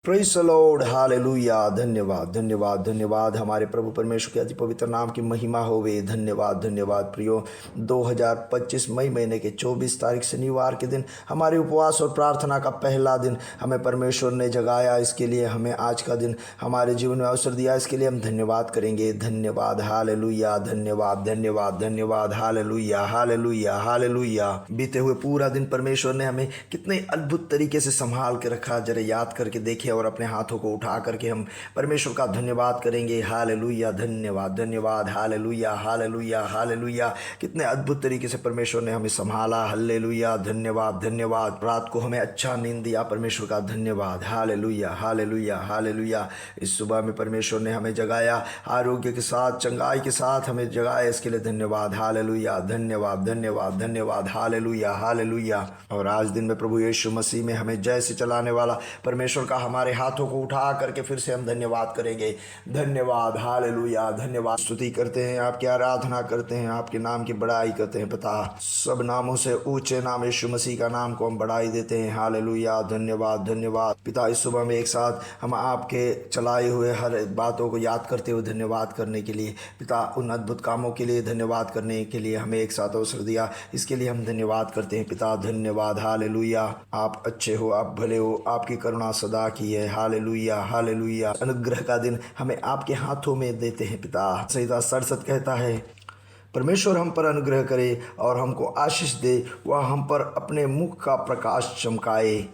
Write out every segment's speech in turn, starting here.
Praise the Lord, hallelujah. धन्यवाद धन्यवाद धन्यवाद हमारे प्रभु परमेश्वर के अति पवित्र नाम की महिमा होवे। धन्यवाद धन्यवाद प्रियो। 2025 मई महीने के 24 तारीख शनिवार के दिन हमारे उपवास और प्रार्थना का पहला दिन हमें परमेश्वर ने जगाया। इसके लिए हमें आज का दिन हमारे जीवन में अवसर दिया, इसके लिए हम धन्यवाद करेंगे। धन्यवाद, हालेलुया। धन्यवाद धन्यवाद धन्यवाद, हालेलुया हालेलुया हालेलुया। बीते हुए पूरा दिन परमेश्वर ने हमें कितने अद्भुत तरीके से संभाल के रखा, जरा याद करके देखिए और अपने हाथों को उठा करके हम परमेश्वर का धन्यवाद करेंगे। हालेलुया, धन्यवाद धन्यवाद, हालेलुया हालेलुया हालेलुया। कितने अद्भुत तरीके से परमेश्वर ने हमें संभाला। हालेलुया, धन्यवाद धन्यवाद। रात को हमें अच्छा नींद दिया, परमेश्वर का धन्यवाद। Hallelujah hallelujah hallelujah. इस सुबह में परमेश्वर ने हमें जगाया, आरोग्य के साथ, चंगाई के साथ हमें जगाया, इसके लिए धन्यवाद। हालेलुया, धन्यवाद धन्यवाद धन्यवाद, हालेलुया हालेलुया। और आज दिन में प्रभु यीशु मसीह में हमें जय से चलाने वाला परमेश्वर का हमारे हाथों को उठा करके फिर से हम धन्यवाद करेंगे। धन्यवाद, हालेलुया। धन्यवाद, स्तुति करते हैं, आपकी आराधना करते हैं, आपके नाम की बड़ाई करते हैं। पिता, सब नामों से ऊंचे नाम यीशु मसीह का नाम को हम बढ़ाई देते हैं। हालेलुया, धन्यवाद धन्यवाद। पिता, इस सुबह में एक साथ हम आपके चलाए हुए हर बातों को याद करते हुए धन्यवाद करने के लिए, पिता उन अद्भुत कामों के लिए धन्यवाद करने के लिए हमें एक साथ अवसर दिया, इसके लिए हम धन्यवाद करते हैं। पिता धन्यवाद, हालेलुया। आप अच्छे हो, आप भले हो, आपकी करुणा सदा की है। Hallelujah hallelujah. अनुग्रह का दिन हमें आपके हाथों में देते हैं। पिता, संहिता 67 कहता है, परमेश्वर हम पर अनुग्रह करे और हमको आशीष दे, वह हम पर अपने मुख का प्रकाश चमकाए,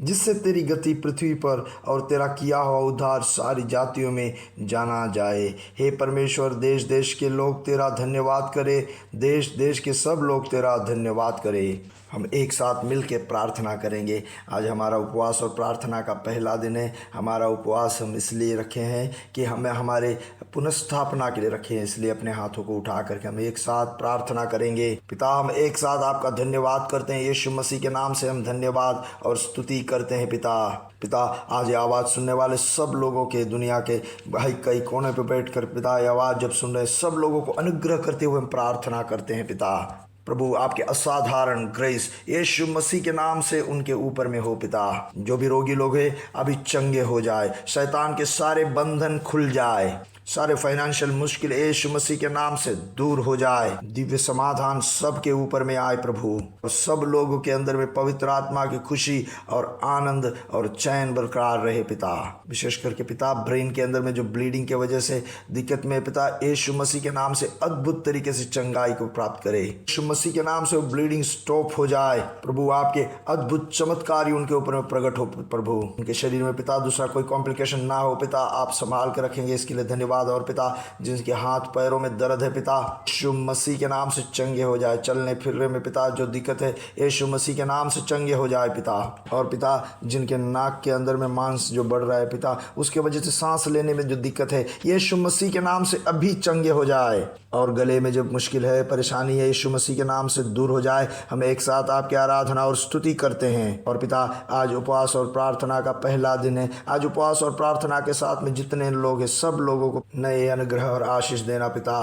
जिससे तेरी गति पृथ्वी पर और तेरा किया हुआ उद्धार सारी जातियों में जाना जाए। हे परमेश्वर, देश देश के लोग तेरा धन्यवाद करें, देश देश के सब लोग तेरा धन्यवाद करें। हम एक साथ मिल के प्रार्थना करेंगे। आज हमारा उपवास और प्रार्थना का पहला दिन है। हमारा उपवास हम इसलिए रखे हैं कि हमें हमारे पुनर्स्थापना के लिए रखे हैं, इसलिए अपने हाथों को उठा करके हम एक साथ प्रार्थना करेंगे। पिता, हम एक साथ आपका धन्यवाद करते हैं। यीशु मसीह के नाम से हम धन्यवाद और स्तुति करते हैं। पिता, आज ये आवाज़ सुनने वाले सब लोगों के, दुनिया के भाई कई कोने पे बैठकर पिता ये आवाज़ जब सुन रहे सब लोगों को अनुग्रह करते हुए हम प्रार्थना करते हैं। पिता प्रभु, आपके असाधारण ग्रेस यीशु मसीह के नाम से उनके ऊपर में हो। पिता, जो भी रोगी लोग हैं अभी चंगे हो जाए, शैतान के सारे बंधन खुल जाए, सारे फाइनेंशियल मुश्किल यीशु मसीह के नाम से दूर हो जाए, दिव्य समाधान सबके ऊपर में आए प्रभु, और सब लोगों के अंदर में पवित्र आत्मा की खुशी और आनंद और चैन बरकरार रहे। पिता, विशेष करके पिता ब्रेन के अंदर में जो ब्लीडिंग के वजह से दिक्कत में, पिता यीशु मसीह के नाम से अद्भुत तरीके से चंगाई को प्राप्त करे। यीशु मसीह के नाम से वो ब्लीडिंग स्टॉप हो जाए प्रभु, आपके अद्भुत चमत्कार उनके ऊपर में प्रकट हो प्रभु, उनके शरीर में पिता दूसरा कोई कॉम्प्लिकेशन ना हो। पिता, आप संभाल कर रखेंगे, इसके लिए धन्यवाद। और पिता, जिनके हाथ पैरों में दर्द है, पिता यीशु मसीह के नाम से चंगे हो जाए। चलने फिरने में पिता जो दिक्कत है, यीशु मसीह के नाम से चंगे हो जाए पिता। और पिता, जिनके नाक के अंदर में मांस जो बढ़ रहा है पिता, उसके वजह से सांस लेने में जो दिक्कत है, यीशु मसीह के नाम से अभी चंगे हो जाए। और गले में जब मुश्किल है, परेशानी है, यीशु मसीह के नाम से दूर हो जाए। हम एक साथ आपकी आराधना और स्तुति करते हैं। और पिता, आज उपवास और प्रार्थना का पहला दिन है। आज उपवास और प्रार्थना के साथ में जितने लोग हैं सब लोगों को नए अनुग्रह और आशीष देना। पिता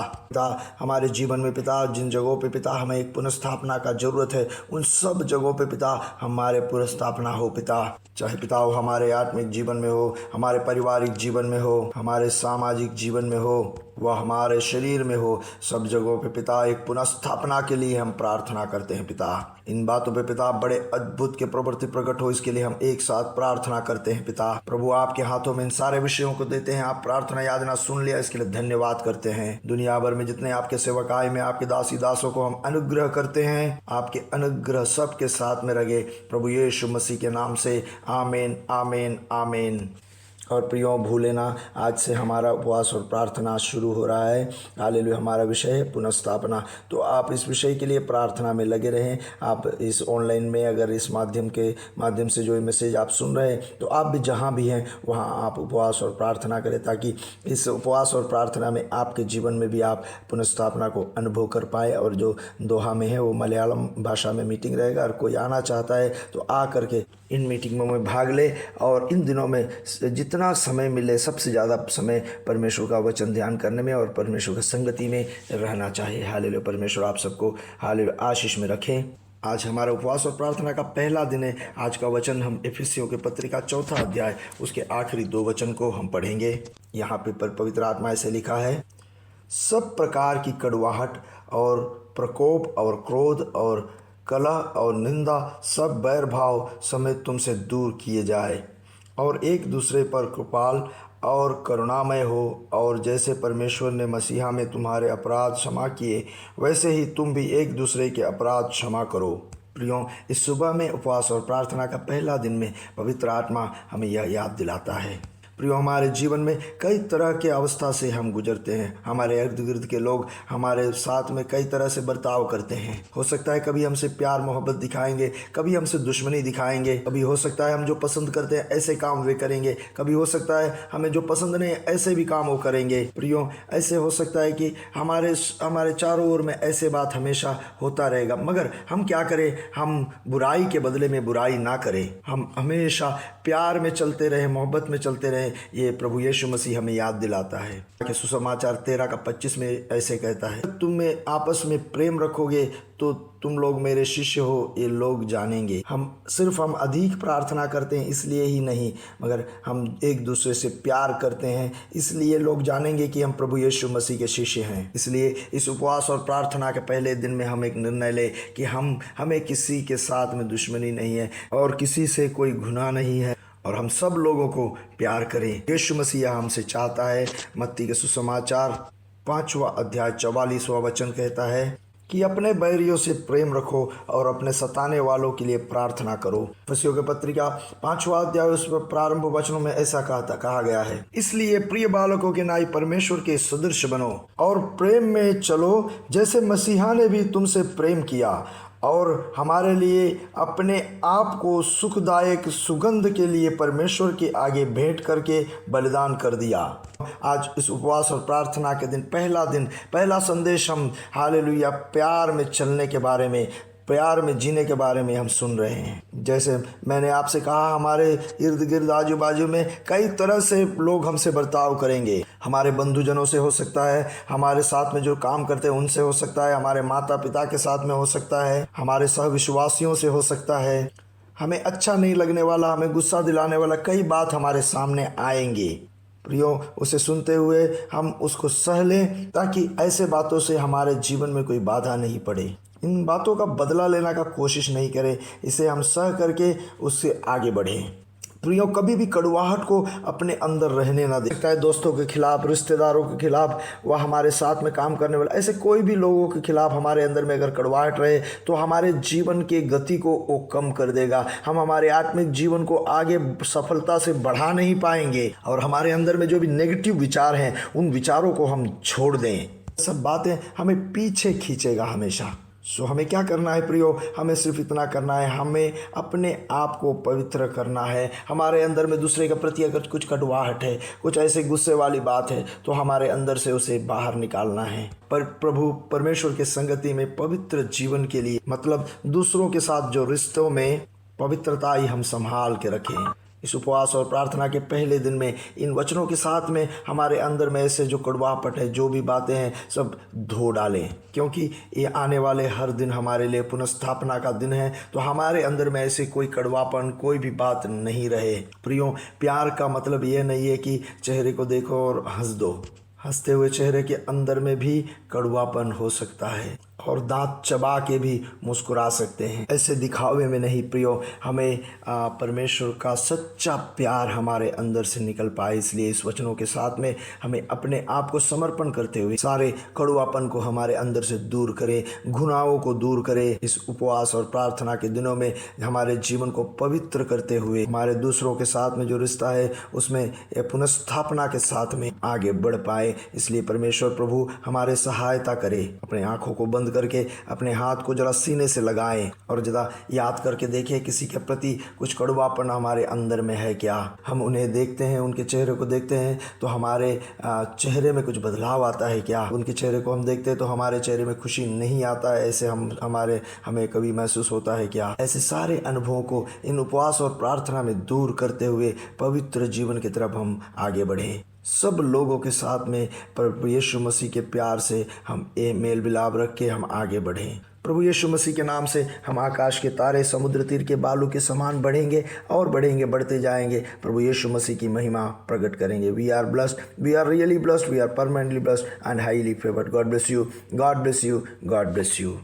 हमारे जीवन में पिता जिन जगहों पे पिता हमें एक पुनर्स्थापना का जरूरत है, उन सब जगहों पे पिता हमारे पुनर्स्थापना हो। पिता, चाहे पिता हो हमारे आत्मिक जीवन में हो, हमारे पारिवारिक जीवन में हो, हमारे सामाजिक जीवन में हो, वह हमारे शरीर में हो, सब जगहों पे पिता एक पुनर्स्थापना के लिए हम प्रार्थना करते हैं। पिता, इन बातों पे पिता बड़े अद्भुत के प्रवृत्ति प्रकट हो, इसके लिए हम एक साथ प्रार्थना करते हैं। पिता प्रभु, आपके हाथों में इन सारे विषयों को देते हैं। आप प्रार्थना याचना सुन लिया, इसके लिए धन्यवाद करते हैं। दुनिया भर में जितने आपके सेवक आए में आपके दासी दासों को हम अनुग्रह करते हैं। आपके अनुग्रह सबके साथ में रहे प्रभु यीशु मसीह के नाम से। आमीन आमीन आमीन। और प्रियो, भूले ना, आज से हमारा उपवास और प्रार्थना शुरू हो रहा है। हालेलुया। हमारा विषय है पुनर्स्थापना। तो आप इस विषय के लिए प्रार्थना में लगे रहें। आप इस ऑनलाइन में अगर इस माध्यम से जो मैसेज आप सुन रहे हैं, तो आप भी जहाँ भी हैं वहाँ आप उपवास और प्रार्थना करें, ताकि इस उपवास और प्रार्थना में आपके जीवन में भी आप पुनर्स्थापना को अनुभव कर पाए। और जो दोहा में है वो मलयालम भाषा में मीटिंग रहेगा, और कोई आना चाहता है तो आ करके इन मीटिंगों में भाग ले। और इन दिनों में जितना समय मिले, सबसे ज़्यादा समय परमेश्वर का वचन ध्यान करने में और परमेश्वर की संगति में रहना चाहिए। हालेलुया। परमेश्वर आप सबको हालेलुया आशीष में रखें। आज हमारा उपवास और प्रार्थना का पहला दिन है। आज का वचन हम इफिसियों के पत्र का 4 अध्याय उसके आखिरी 2 वचन को हम पढ़ेंगे। यहाँ पे पवित्र आत्मा ऐसे लिखा है, सब प्रकार की कड़वाहट और प्रकोप और क्रोध और कलह और निंदा सब बैर भाव समेत तुमसे दूर किए जाए और एक दूसरे पर कृपाल और करुणामय हो। और जैसे परमेश्वर ने मसीहा में तुम्हारे अपराध क्षमा किए, वैसे ही तुम भी एक दूसरे के अपराध क्षमा करो। प्रियों, इस सुबह में उपवास और प्रार्थना का पहला दिन में पवित्र आत्मा हमें यह याद दिलाता है। प्रियो, हमारे जीवन में कई तरह के अवस्था से हम गुजरते हैं। हमारे इर्द गिर्द के लोग हमारे साथ में कई तरह से बर्ताव करते हैं। हो सकता है कभी हमसे प्यार मोहब्बत दिखाएंगे, कभी हमसे दुश्मनी दिखाएंगे, कभी हो सकता है हम जो पसंद करते हैं ऐसे काम वे करेंगे, कभी हो सकता है हमें जो पसंद नहीं ऐसे भी काम वो करेंगे। प्रियो, ऐसे हो सकता है कि हमारे चारों ओर में ऐसे बात हमेशा होता रहेगा, मगर हम क्या करें, हम बुराई के बदले में बुराई ना करें, हम हमेशा प्यार में चलते रहे, मोहब्बत में चलते रहे। ये प्रभु यीशु मसीह हमें याद दिलाता है कि सुसमाचार 13:25 में ऐसे कहता है, तुम में आपस में प्रेम रखोगे तो तुम लोग मेरे शिष्य हो, ये लोग जानेंगे। हम अधिक प्रार्थना करते हैं इसलिए ही नहीं, मगर हम एक दूसरे से प्यार करते हैं इसलिए लोग जानेंगे कि हम प्रभु यीशु मसीह के शिष्य हैं। इसलिए इस उपवास और प्रार्थना के पहले दिन में हम एक निर्णय ले कि हमें किसी के साथ में दुश्मनी नहीं है और किसी से कोई गुनाह नहीं है और हम सब लोगों को प्यार करें। यीशु मसीह हमसे चाहता है। मत्ती के सुसमाचार 5वां अध्याय 44वां वचन कहता है कि अपने बैरियों से प्रेम रखो और अपने सताने वालों के लिए प्रार्थना करो। इफिसियों के पत्रिका 5वां अध्याय उस प्रारंभ वचनों में ऐसा कहा गया है, इसलिए प्रिय बालकों के नाई परमेश्वर के सदृश बनो और प्रेम में चलो, जैसे मसीहा ने भी तुमसे प्रेम किया और हमारे लिए अपने आप को सुखदायक सुगंध के लिए परमेश्वर के आगे भेंट करके बलिदान कर दिया। आज इस उपवास और प्रार्थना के दिन पहला संदेश हम हालेलुया प्यार में चलने के बारे में, प्यार में जीने के बारे में हम सुन रहे हैं। जैसे मैंने आपसे कहा, हमारे इर्द गिर्द आजू बाजू में कई तरह से लोग हमसे बर्ताव करेंगे। हमारे बंधुजनों से हो सकता है, हमारे साथ में जो काम करते हैं उनसे हो सकता है, हमारे माता पिता के साथ में हो सकता है, हमारे सहविश्वासियों से हो सकता है। हमें अच्छा नहीं लगने वाला, हमें गुस्सा दिलाने वाला कई बात हमारे सामने आएंगे। प्रियो, उसे सुनते हुए हम उसको सह लें ताकि ऐसे बातों से हमारे जीवन में कोई बाधा नहीं पड़े। इन बातों का बदला लेने का कोशिश नहीं करें, इसे हम सह करके उससे आगे बढ़ें। प्रियो, कभी भी कड़वाहट को अपने अंदर रहने ना दें। चाहे दोस्तों के खिलाफ, रिश्तेदारों के खिलाफ, वह हमारे साथ में काम करने वाले ऐसे कोई भी लोगों के खिलाफ हमारे अंदर में अगर कड़वाहट रहे तो हमारे जीवन के गति को वो कम कर देगा। हम हमारे आत्मिक जीवन को आगे सफलता से बढ़ा नहीं पाएंगे और हमारे अंदर में जो भी नेगेटिव विचार हैं उन विचारों को हम छोड़ दें। सब बातें हमें पीछे खींचेगा हमेशा। हमें क्या करना है प्रियो, हमें सिर्फ इतना करना है, हमें अपने आप को पवित्र करना है। हमारे अंदर में दूसरे के प्रति अगर कुछ कटुवाहट है, कुछ ऐसे गुस्से वाली बात है तो हमारे अंदर से उसे बाहर निकालना है। पर प्रभु परमेश्वर के संगति में पवित्र जीवन के लिए, मतलब दूसरों के साथ जो रिश्तों में पवित्रता ही हम संभाल के रखें। इस उपवास और प्रार्थना के पहले दिन में इन वचनों के साथ में हमारे अंदर में ऐसे जो कड़वाहट है, जो भी बातें हैं, सब धो डालें, क्योंकि ये आने वाले हर दिन हमारे लिए पुनर्स्थापना का दिन है। तो हमारे अंदर में ऐसे कोई कड़वापन, कोई भी बात नहीं रहे। प्रियो, प्यार का मतलब ये नहीं है कि चेहरे को देखो और हंस दो। हंसते हुए चेहरे के अंदर में भी कड़वापन हो सकता है और दांत चबा के भी मुस्कुरा सकते हैं। ऐसे दिखावे में नहीं प्रियो, हमें परमेश्वर का सच्चा प्यार हमारे अंदर से निकल पाए, इसलिए इस वचनों के साथ में हमें अपने आप को समर्पण करते हुए सारे कड़वापन को हमारे अंदर से दूर करें, गुनाहों को दूर करें। इस उपवास और प्रार्थना के दिनों में हमारे जीवन को पवित्र करते हुए हमारे दूसरों के साथ में जो रिश्ता है उसमें पुनर्स्थापना के साथ में आगे बढ़ पाए। इसलिए परमेश्वर प्रभु हमारे सहायता करे। अपने आंखों को बंद करके अपने हाथ को जरा सीने से लगाएं और जरा याद करके देखें किसी के प्रति कुछ कड़वापन हमारे अंदर में है क्या। हम उन्हें देखते हैं, उनके चेहरे को देखते हैं तो हमारे चेहरे में कुछ बदलाव आता है क्या। उनके चेहरे को हम देखते हैं तो हमारे चेहरे में खुशी नहीं आता है, ऐसे हमें कभी महसूस होता है क्या। ऐसे सारे अनुभवों को इन उपवास और प्रार्थना में दूर करते हुए पवित्र जीवन की तरफ हम आगे बढ़ें। सब लोगों के साथ में प्रभु यीशु मसीह के प्यार से हम मेल मिलाप रख के हम आगे बढ़ें। प्रभु यीशु मसीह के नाम से हम आकाश के तारे, समुद्र तीर के बालू के समान बढ़ेंगे और बढ़ेंगे, बढ़ते जाएंगे। प्रभु यीशु मसीह की महिमा प्रकट करेंगे। We are blessed, we are really blessed, we are permanently blessed and highly favoured. God bless you, God bless you, God bless you.